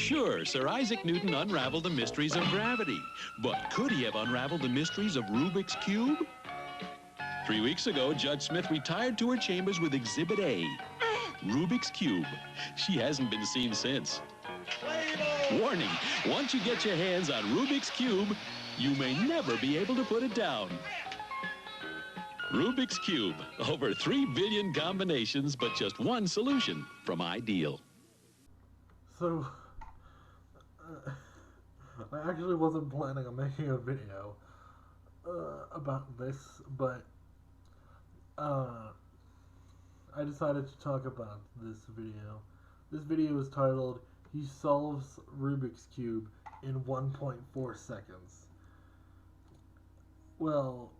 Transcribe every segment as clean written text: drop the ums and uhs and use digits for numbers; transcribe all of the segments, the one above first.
Sure, Sir Isaac Newton unraveled the mysteries of gravity, but could he have unraveled the mysteries of Rubik's Cube? 3 weeks ago, Judge Smith retired to her chambers with Exhibit A, Rubik's Cube. She hasn't been seen since. Warning, once you get your hands on Rubik's Cube, you may never be able to put it down. Rubik's Cube, over 3 billion combinations, but just one solution from ideal. So, I actually wasn't planning on making a video about this, but I decided to talk about this video. This video is titled, "He Solves Rubik's Cube in 1.4 Seconds." Well,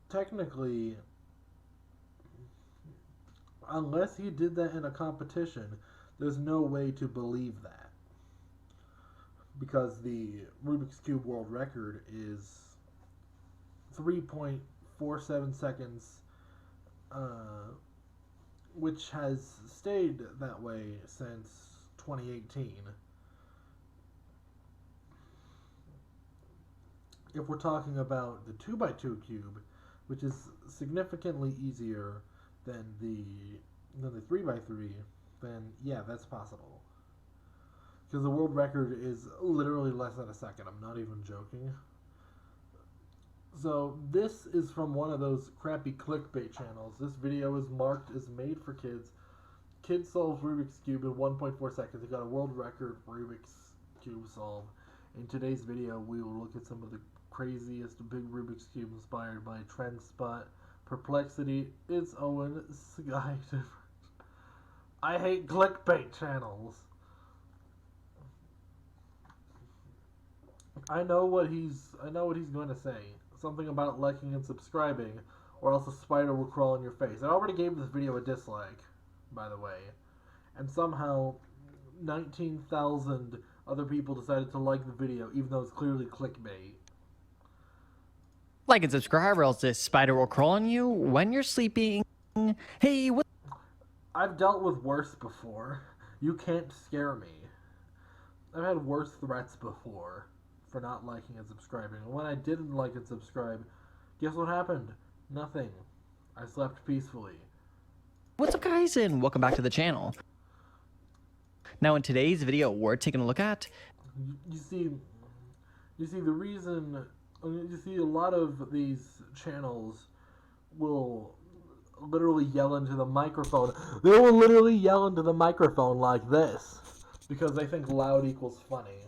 technically, unless he did that in a competition, there's no way to believe that. Because the Rubik's Cube world record is 3.47 seconds, which has stayed that way since 2018. If we're talking about the 2x2 cube, which is significantly easier than the 3x3, then yeah, that's possible. Because the world record is literally less than a second. I'm not even joking. So this is from one of those crappy clickbait channels. This video is marked as made for kids. Kid solves Rubik's Cube in 1.4 seconds. He got a world record Rubik's Cube solve. In today's video, we will look at some of the craziest big Rubik's Cube inspired by Trend Spot, Perplexity, It's Owen, Sky Different. I hate clickbait channels. I know what he's going to say. Something about liking and subscribing, or else a spider will crawl in your face. I already gave this video a dislike, by the way. And somehow 19,000 other people decided to like the video, even though it's clearly clickbait. Like and subscribe, or else this spider will crawl on you when you're sleeping. Hey, what? I've dealt with worse before. You can't scare me. I've had worse threats before for not liking and subscribing. And when I didn't like and subscribe, guess what happened? Nothing. I slept peacefully. What's up, guys, and welcome back to the channel. Now, in today's video, we're taking a look at... You see the reason... You see, a lot of these channels will literally yell into the microphone. They will literally yell into the microphone like this, because they think loud equals funny.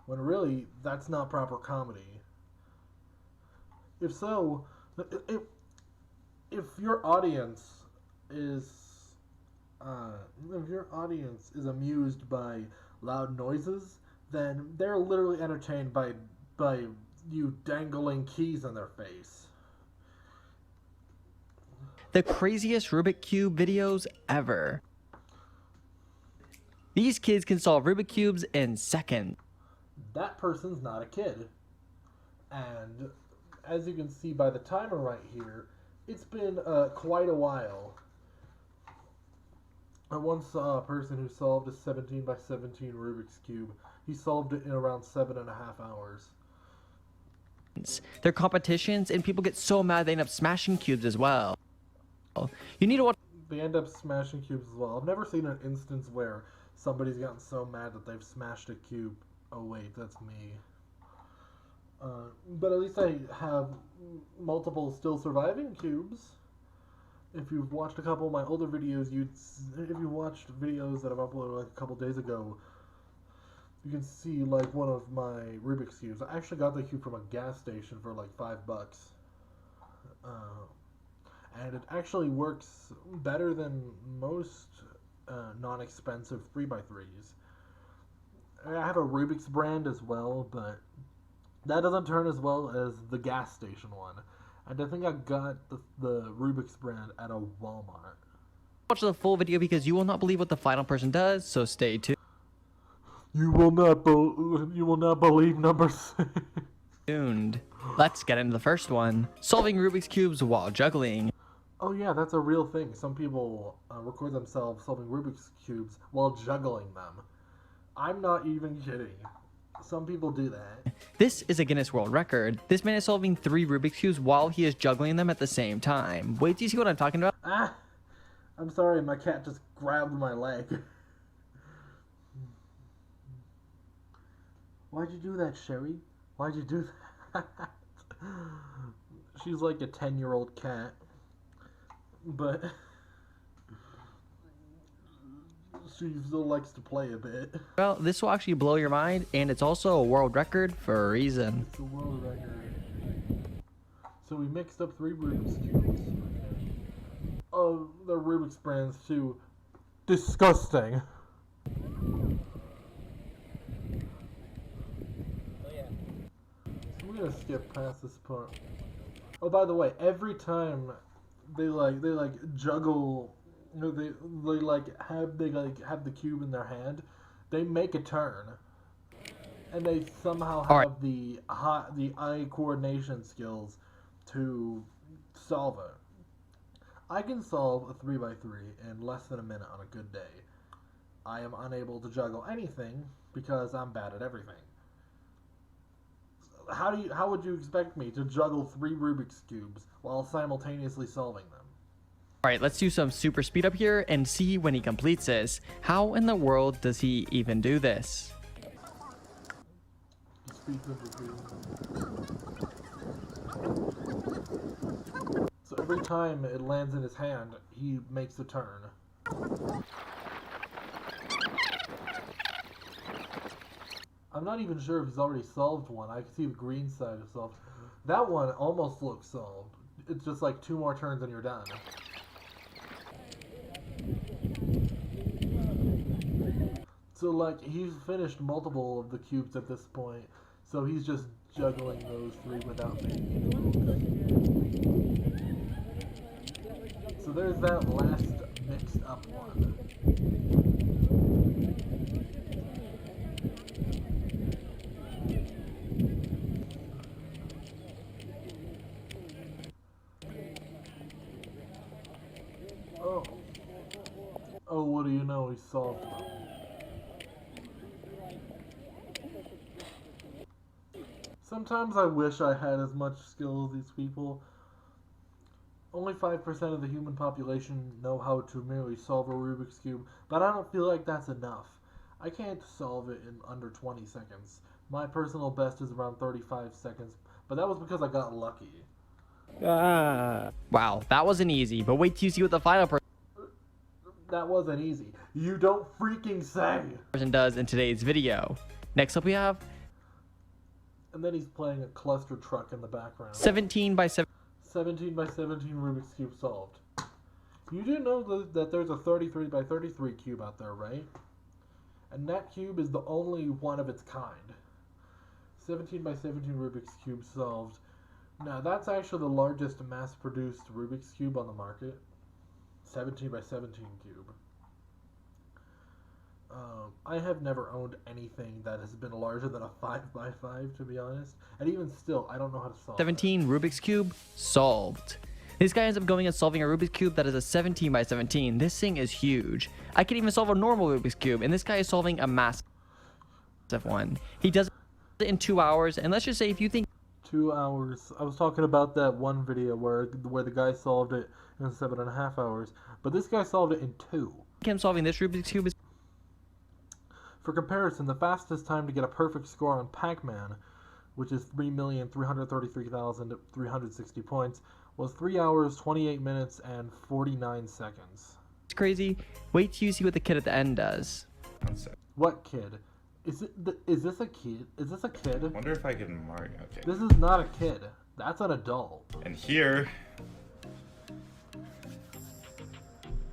When really, that's not proper comedy. If so, if your audience is amused by loud noises, then they're literally entertained by you dangling keys in their face. The craziest Rubik Cube videos ever. These kids can solve Rubik Cubes in seconds. That person's not a kid. And as you can see by the timer right here, it's been quite a while. I once saw a person who solved a 17 by 17 Rubik's Cube. He solved it in around 7.5 hours. They're competitions, and people get so mad they end up smashing cubes as well. You need to watch. They end up smashing cubes as well. I've never seen an instance where somebody's gotten so mad that they've smashed a cube. Oh wait, that's me. But at least I have multiple still surviving cubes. If you've watched a couple of my older videos, if you watched videos that I've uploaded like a couple days ago, you can see like one of my Rubik's Cubes. I actually got the cube from a gas station for like $5. And it actually works better than most non-expensive 3x3s. I have a Rubik's brand as well, but that doesn't turn as well as the gas station one. And I think I got the Rubik's brand at a Walmart. Watch the full video because you will not believe what the final person does, so stay tuned. You will not believe number 6. Let's get into the first one. Solving Rubik's Cubes while juggling. Oh yeah, that's a real thing. Some people record themselves solving Rubik's Cubes while juggling them. I'm not even kidding. Some people do that. This is a Guinness World Record. This man is solving 3 Rubik's Cubes while he is juggling them at the same time. Wait, do you see what I'm talking about? Ah! I'm sorry, my cat just grabbed my leg. Why'd you do that, Sherry? Why'd you do that? She's like a 10-year-old cat. But she still likes to play a bit. Well, this will actually blow your mind, and it's also a world record for a reason. It's a world record. So we mixed up 3 Rubik's Cubes. Oh, the Rubik's brand's too disgusting. So we're gonna skip past this part. Oh, by the way, every time they juggle, you know, they have the cube in their hand, they make a turn, and they somehow have the eye coordination skills to solve it. I can solve a 3x3 in less than a minute on a good day. I am unable to juggle anything because I'm bad at everything. How would you expect me to juggle 3 Rubik's Cubes while simultaneously solving them? Alright, let's do some super speed up here and see when he completes this. How in the world does he even do this? So every time it lands in his hand, he makes a turn. I'm not even sure if he's already solved one. I can see the green side is solved. That one almost looks solved. It's just like 2 more turns and you're done. So like he's finished multiple of the cubes at this point. So he's just juggling those 3 without making it. So there's that last mixed up one. Oh, what do you know? He solved them. Sometimes I wish I had as much skill as these people. Only 5% of the human population know how to merely solve a Rubik's Cube, but I don't feel like that's enough. I can't solve it in under 20 seconds. My personal best is around 35 seconds, but that was because I got lucky. Wow, that wasn't easy, but wait till you see what the final That wasn't easy. You don't freaking say! person does in today's video. Next up we have And then he's playing a cluster truck in the background. 17 by 7. 17 by 17 Rubik's Cube solved. You do know that there's a 33 by 33 cube out there, right? And that cube is the only one of its kind. 17 by 17 Rubik's Cube solved. Now, that's actually the largest mass-produced Rubik's Cube on the market. 17 by 17 cube. I have never owned anything that has been larger than a 5 by 5, to be honest. And even still, I don't know how to solve 17 Rubik's Cube solved. This guy ends up going and solving a Rubik's Cube that is a 17 by 17. This thing is huge. I can even solve a normal Rubik's Cube, and this guy is solving a massive one. He does it in 2 hours, and let's just say if you think 2 hours. I was talking about that one video where the guy solved it in 7.5 hours, but this guy solved it in 2. him solving this Rubik's Cube is For comparison, the fastest time to get a perfect score on Pac-Man, which is 3,333,360 points, was 3 hours, 28 minutes, and 49 seconds. crazy. Wait till you see what the kid at the end does. What kid? Is this a kid? Is this a kid? I wonder if I can mark. Okay. This is not a kid. That's an adult. And here,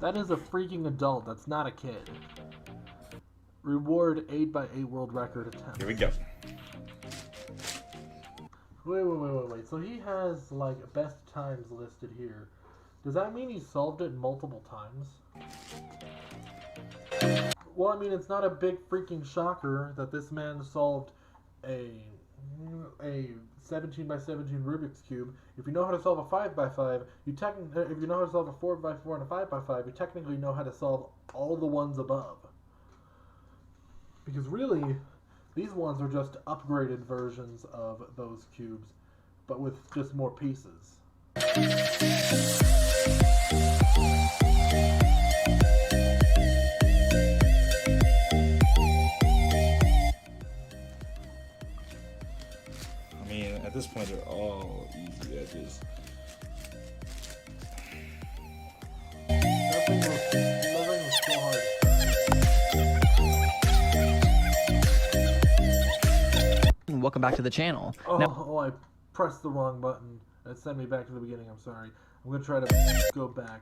That is a freaking adult. That's not a kid. Reward 8 by 8 world record attempt. here we go. Wait. So he has like best times listed here. Does that mean he solved it multiple times? Well, I mean, it's not a big freaking shocker that this man solved a 17 by 17 Rubik's Cube, if you know how to solve a 5 by 5, if you know how to solve a 4 by 4 and a 5 by 5, you technically know how to solve all the ones above. Because really, these ones are just upgraded versions of those cubes, but with just more pieces. I mean, at this point, they're all easy edges. That thing was so hard. Welcome back to the channel. Oh, I pressed the wrong button. It sent me back to the beginning. I'm sorry. I'm going to try to go back.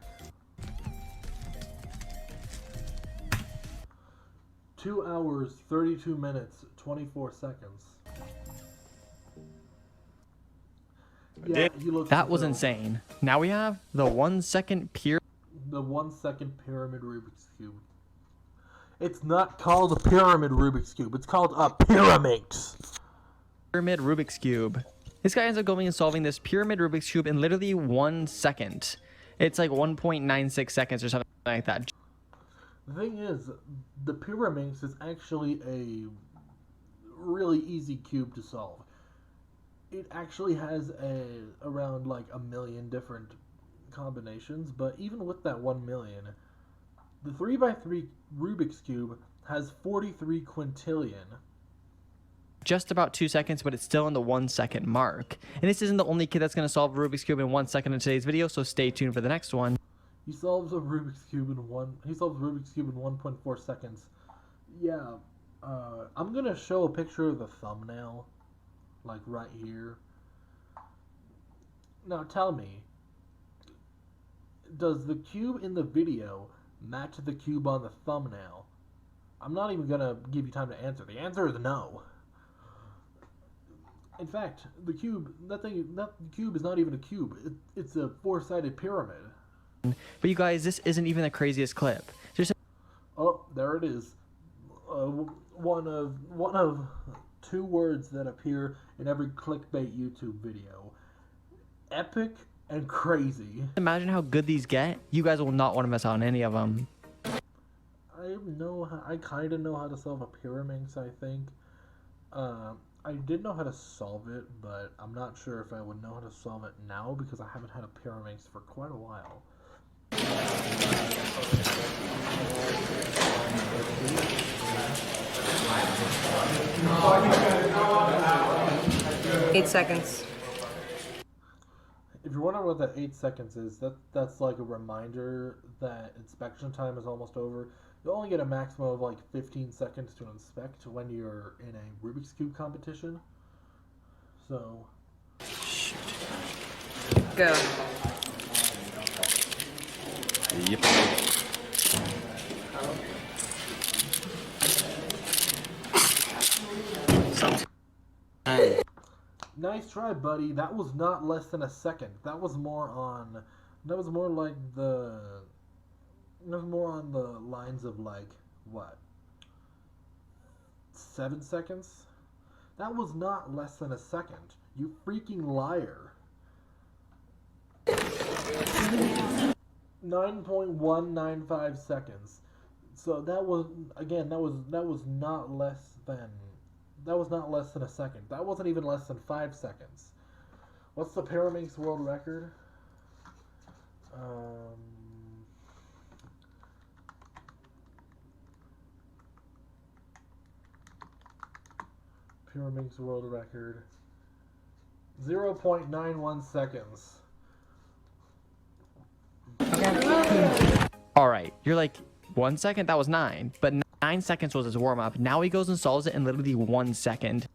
2 hours, 32 minutes, 24 seconds. Yeah, he looks That was so- insane. Now we have the 1 second pyramid The 1 second pyramid Rubik's Cube. It's not called a pyramid Rubik's Cube. It's called a pyramid. Rubik's Cube. This guy ends up going and solving this pyramid Rubik's Cube in literally 1 second. It's like 1.96 seconds or something like that. The thing is, the Pyraminx is actually a really easy cube to solve. It actually has around like 1 million different combinations, but even with that 1 million, the 3x3 Rubik's Cube has 43 quintillion. Just about 2 seconds, but it's still in the 1 second mark. And this isn't the only kid that's going to solve Rubik's Cube in 1 second in today's video, so stay tuned for the next one. He solves a Rubik's Cube in 1.4 seconds. Yeah, I'm gonna show a picture of the thumbnail, like right here. Now tell me, does the cube in the video match the cube on the thumbnail? I'm not even gonna give you time to answer. The answer is no. In fact, that cube is not even a cube. It's a 4-sided pyramid. But you guys, this isn't even the craziest clip. Oh, there it is. One of 2 words that appear in every clickbait YouTube video. Epic and crazy. Imagine how good these get. You guys will not want to miss out on any of them. I kind of know how to solve a Pyraminx, I think. I did know how to solve it, but I'm not sure if I would know how to solve it now because I haven't had a Pyraminx for quite a while. 8 seconds. If you're wondering what that 8 seconds is, that's like a reminder that inspection time is almost over. You'll only get a maximum of like 15 seconds to inspect when you're in a Rubik's Cube competition. So... Go. Yep. Nice try, buddy. That was not less than a second. That was more on the lines of like what? 7 seconds? That was not less than a second. You freaking liar. 9.195 seconds. So that was not less than a second. That wasn't even less than 5 seconds. What's the Pyraminx world record? Pyraminx world record. 0.91 seconds. Alright, you're like, 1 second? That was 9. But 9 seconds was his warm-up. Now he goes and solves it in literally 1 second.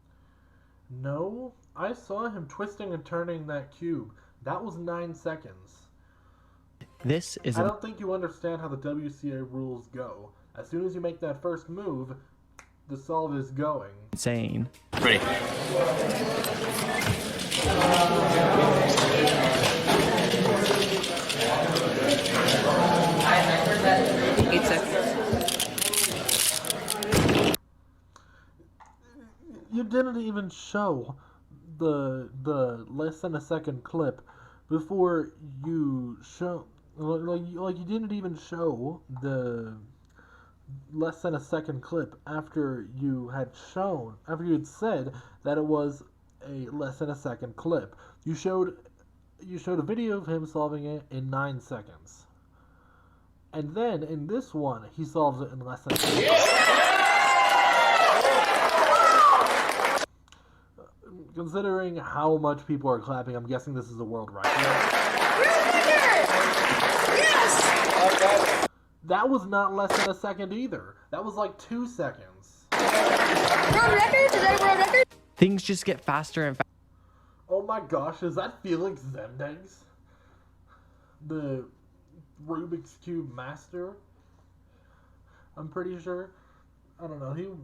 No, I saw him twisting and turning that cube. That was 9 seconds. This is I don't think you understand how the WCA rules go. As soon as you make that first move, the solve is going. insane. Ready. 8 seconds. You didn't even show the less than a second clip before you show, like you didn't even show the less than a second clip after you had said that it was a less than a second clip. You showed a video of him solving it in 9 seconds. And then in this one, he solves it in less than a second. Considering how much people are clapping, I'm guessing this is a world record. Yes! That was not less than a second either. That was like 2 seconds. World record? Is that a world record? Things just get faster and faster. Oh my gosh, is that Felix Zemdegs? The Rubik's Cube master? I'm pretty sure. I don't know. He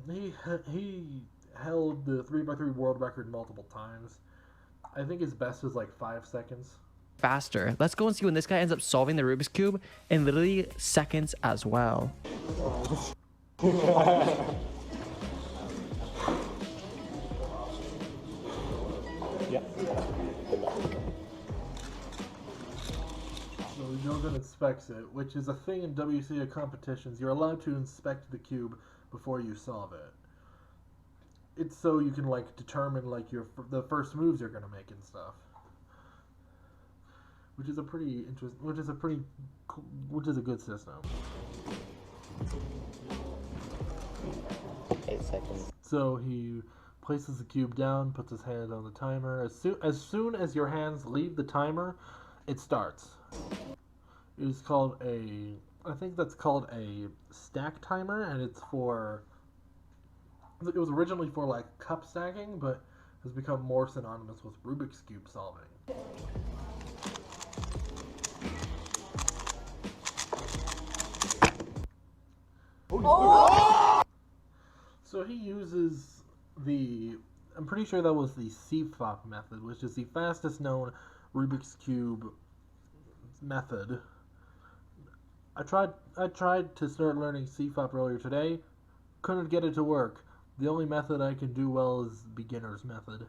held the 3x3 world record multiple times. I think his best was like 5 seconds. Faster. Let's go and see when this guy ends up solving the Rubik's Cube in literally seconds as well. So he goes and inspects it, which is a thing in WCA competitions. You're allowed to inspect the cube before you solve it. It's so you can like determine like the first moves you're gonna make and stuff. Which is a pretty interesting. Which is a good system. 8 seconds. So he places the cube down, puts his hand on the timer. As soon as your hands leave the timer, it starts. It is called I think that's called a stack timer, and it's for. It was originally for like cup stacking, but has become more synonymous with Rubik's Cube solving. So he uses I'm pretty sure that was the CFOP method, which is the fastest known Rubik's Cube method. I tried to start learning CFOP earlier today, couldn't get it to work. The only method I can do well is beginner's method.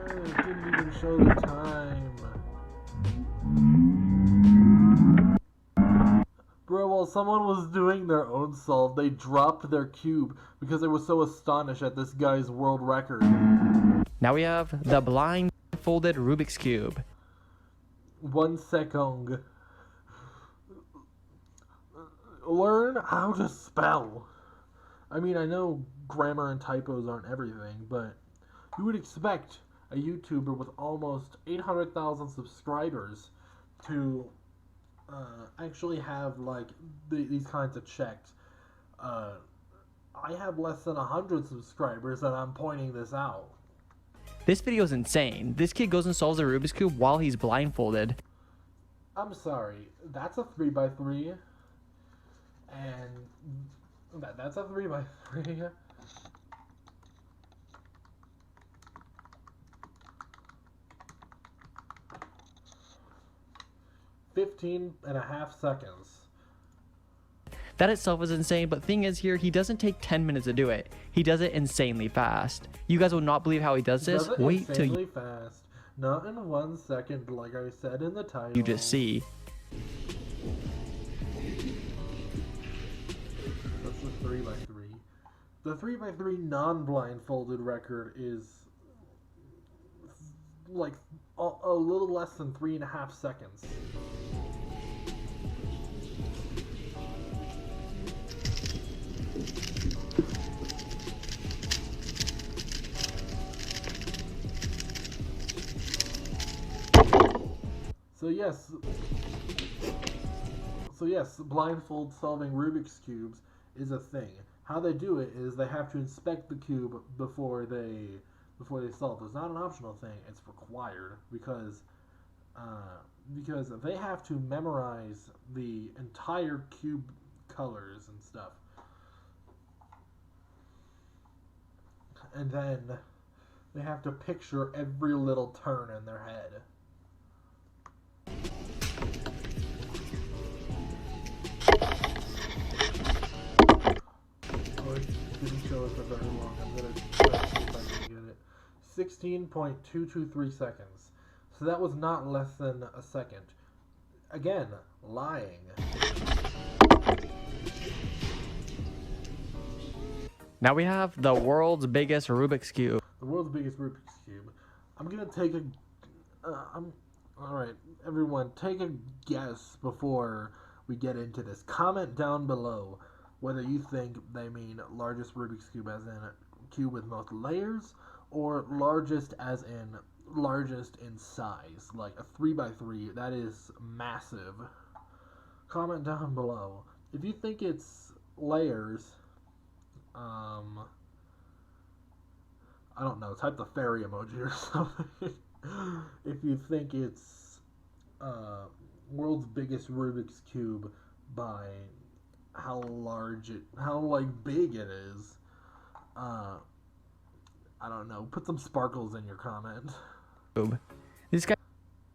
It didn't even show the time. Bro, while someone was doing their own solve, they dropped their cube because they were so astonished at this guy's world record. Now we have the blindfolded Rubik's Cube. 1 second. Learn how to spell. I mean, I know grammar and typos aren't everything, but you would expect a YouTuber with almost 800,000 subscribers to actually have like these kinds of checks. I have less than 100 subscribers and I'm pointing this out. This video is insane. This kid goes and solves the Rubik's Cube while he's blindfolded. I'm sorry, that's a 3x3, and that's a 3x3. 15.5 seconds. That itself is insane, but thing is here, he doesn't take 10 minutes to do it. He does it insanely fast. You guys will not believe how he does this. Wait till you fast. Not in 1 second, like I said in the title. you just see. That's the 3x3. The 3x3 non-blindfolded record is like a little less than 3.5 seconds. So yes, blindfold solving Rubik's Cubes is a thing. How they do it is they have to inspect the cube before they solve. It's not an optional thing; it's required because they have to memorize the entire cube colors and stuff, and then They have to picture every little turn in their head. Oh, it didn't show it for very long. I'm gonna try to see if I can get it. 16.223 seconds. So that was not less than a second. Again, lying. Now we have the world's biggest Rubik's Cube. The world's biggest Rubik's Cube. I'm gonna take a... Alright, everyone, take a guess before we get into this. Comment down below whether you think they mean largest Rubik's Cube as in a cube with most layers, or largest as in largest in size. Like a 3x3, that is massive. Comment down below. If you think it's layers... I don't know, type the fairy emoji or something. If you think it's world's biggest Rubik's Cube by how big it is, I don't know, put some sparkles in your comment. This guy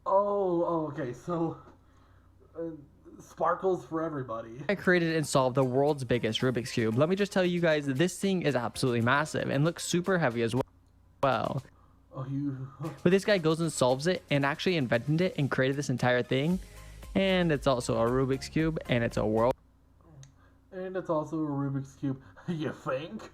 Okay, so sparkles for everybody. I created and solved the world's biggest Rubik's Cube. Let me just tell you guys, this thing is absolutely massive and looks super heavy as well. But this guy goes and solves it and actually invented it and created this entire thing. And it's also a Rubik's Cube, and it's a world Rubik's Cube. You think?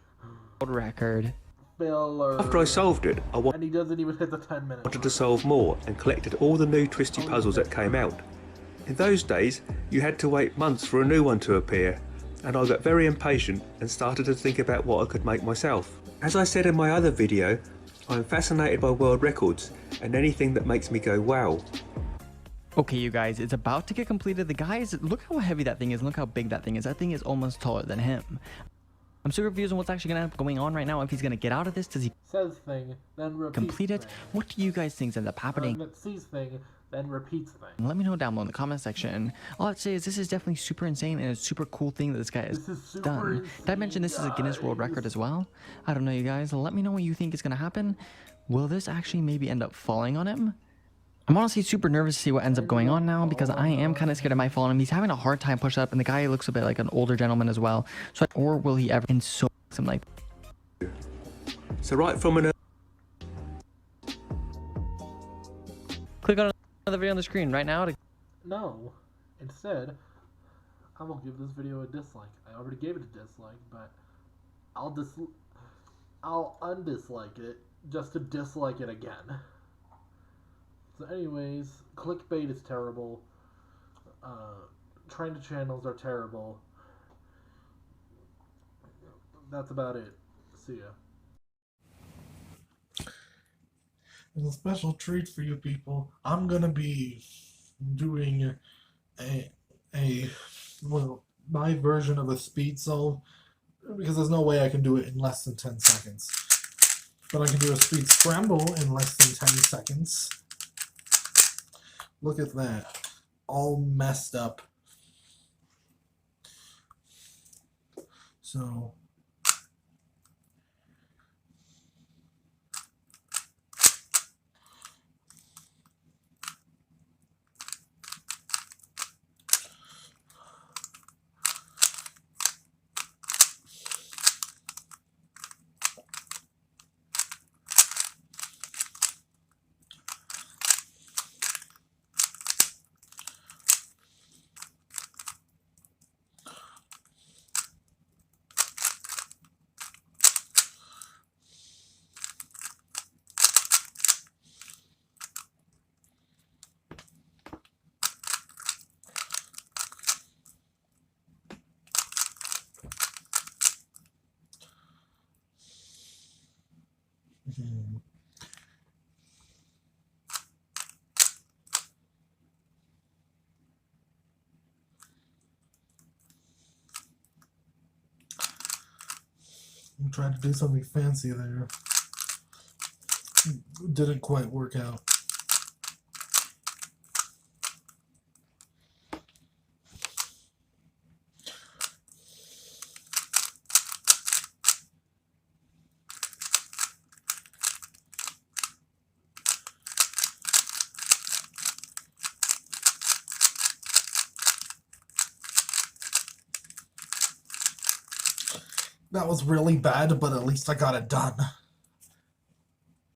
record. Filler. After I solved it, And he doesn't even hit the 10-minute. wanted to solve more and collected all the new twisty puzzles that came out. In those days, you had to wait months for a new one to appear, and I got very impatient and started to think about what I could make myself. As I said in my other video, I am fascinated by world records and anything that makes me go wow. Okay, you guys, it's about to get completed. The guys, look how heavy that thing is. Look how big that thing is. That thing is almost taller than him. I'm super confused on what's actually going to be going on right now. If he's going to get out of this, does he says thing, then repeats complete it? thing. What do you guys think ends up happening? Sees thing, then repeats thing. Let me know down below in the comment section. All I'd say is this is definitely super insane and a super cool thing that this guy has done. Did I mention this is a Guinness World Record as well? I don't know, you guys. Let me know what you think is going to happen. Will this actually maybe end up falling on him? I'm honestly super nervous to see what ends up going on now because I am kind of scared it might fall on him. He's having a hard time pushing up, and the guy looks a bit like an older gentleman as well. So, or will he ever? And so something like. So right from an Click on another video on the screen right now to. No. Instead, I will give this video a dislike. I already gave it a dislike, but I'll undislike it just to dislike it again. So anyways, clickbait is terrible. Trend channels are terrible. That's about it. See ya. As a special treat for you people, I'm gonna be doing my version of a speed solve, because there's no way I can do it in less than 10 seconds. But I can do a speed scramble in less than 10 seconds. Look at that. All messed up. So I'm trying to do something fancy there. Didn't quite work out. That was really bad, but at least I got it done.